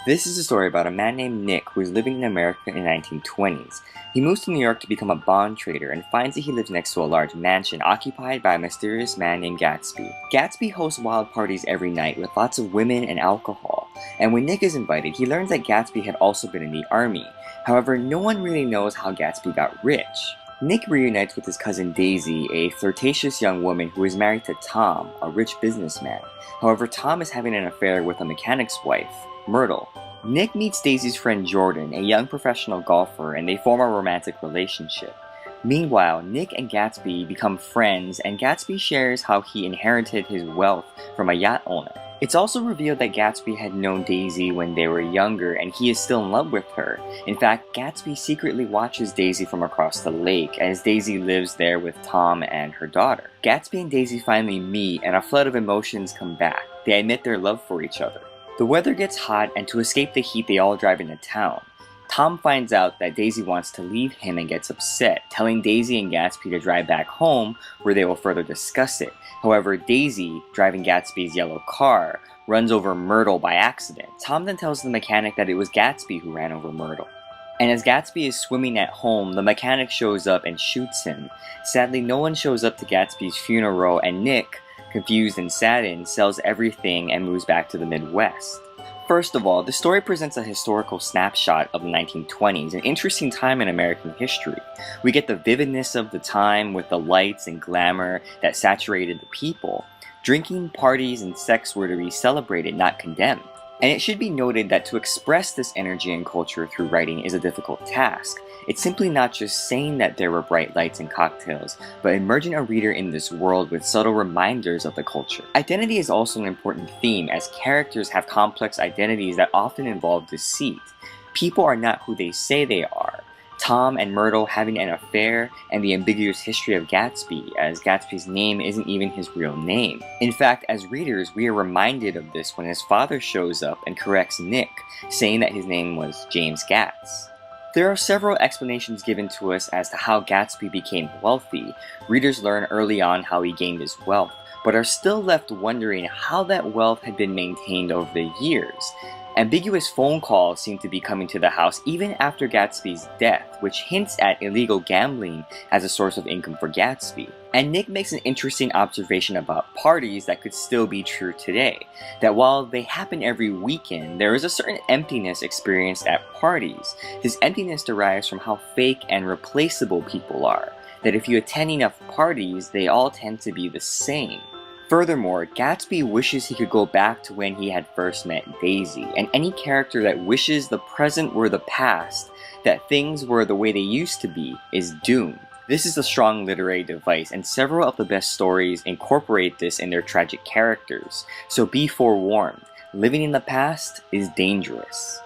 This is a story about a man named Nick who is living in America in the 1920s. He moves to New York to become a bond trader and finds that he lives next to a large mansion occupied by a mysterious man named Gatsby. Gatsby hosts wild parties every night with lots of women and alcohol, and when Nick is invited, he learns that Gatsby had also been in the army. However, no one really knows how Gatsby got rich. Nick reunites with his cousin Daisy, a flirtatious young woman who is married to Tom, a rich businessman. However, Tom is having an affair with a mechanic's wife, Myrtle. Nick meets Daisy's friend Jordan, a young professional golfer, and they form a romantic relationship. Meanwhile, Nick and Gatsby become friends, and Gatsby shares how he inherited his wealth from a yacht owner. It's also revealed that Gatsby had known Daisy when they were younger, and he is still in love with her. In fact, Gatsby secretly watches Daisy from across the lake, as Daisy lives there with Tom and her daughter. Gatsby and Daisy finally meet, and a flood of emotions come back. They admit their love for each other. The weather gets hot, and to escape the heat, they all drive into town. Tom finds out that Daisy wants to leave him and gets upset, telling Daisy and Gatsby to drive back home, where they will further discuss it. However, Daisy, driving Gatsby's yellow car, runs over Myrtle by accident. Tom then tells the mechanic that it was Gatsby who ran over Myrtle. And as Gatsby is swimming at home, the mechanic shows up and shoots him. Sadly, no one shows up to Gatsby's funeral, and Nick, confused and saddened, sells everything and moves back to the Midwest. First of all, the story presents a historical snapshot of the 1920s, an interesting time in American history. We get the vividness of the time with the lights and glamour that saturated the people. Drinking, parties, and sex were to be celebrated, not condemned. And it should be noted that to express this energy and culture through writing is a difficult task. It's simply not just saying that there were bright lights and cocktails, but immersing a reader in this world with subtle reminders of the culture. Identity is also an important theme, as characters have complex identities that often involve deceit. People are not who they say they are. Tom and Myrtle having an affair, and the ambiguous history of Gatsby, as Gatsby's name isn't even his real name. In fact, as readers, we are reminded of this when his father shows up and corrects Nick, saying that his name was James Gatz. There are several explanations given to us as to how Gatsby became wealthy. Readers learn early on how he gained his wealth, but are still left wondering how that wealth had been maintained over the years. Ambiguous phone calls seem to be coming to the house even after Gatsby's death, which hints at illegal gambling as a source of income for Gatsby. And Nick makes an interesting observation about parties that could still be true today, that while they happen every weekend, there is a certain emptiness experienced at parties. This emptiness derives from how fake and replaceable people are, that if you attend enough parties, they all tend to be the same. Furthermore, Gatsby wishes he could go back to when he had first met Daisy, and any character that wishes the present were the past, that things were the way they used to be, is doomed. This is a strong literary device, and several of the best stories incorporate this in their tragic characters, so be forewarned, living in the past is dangerous.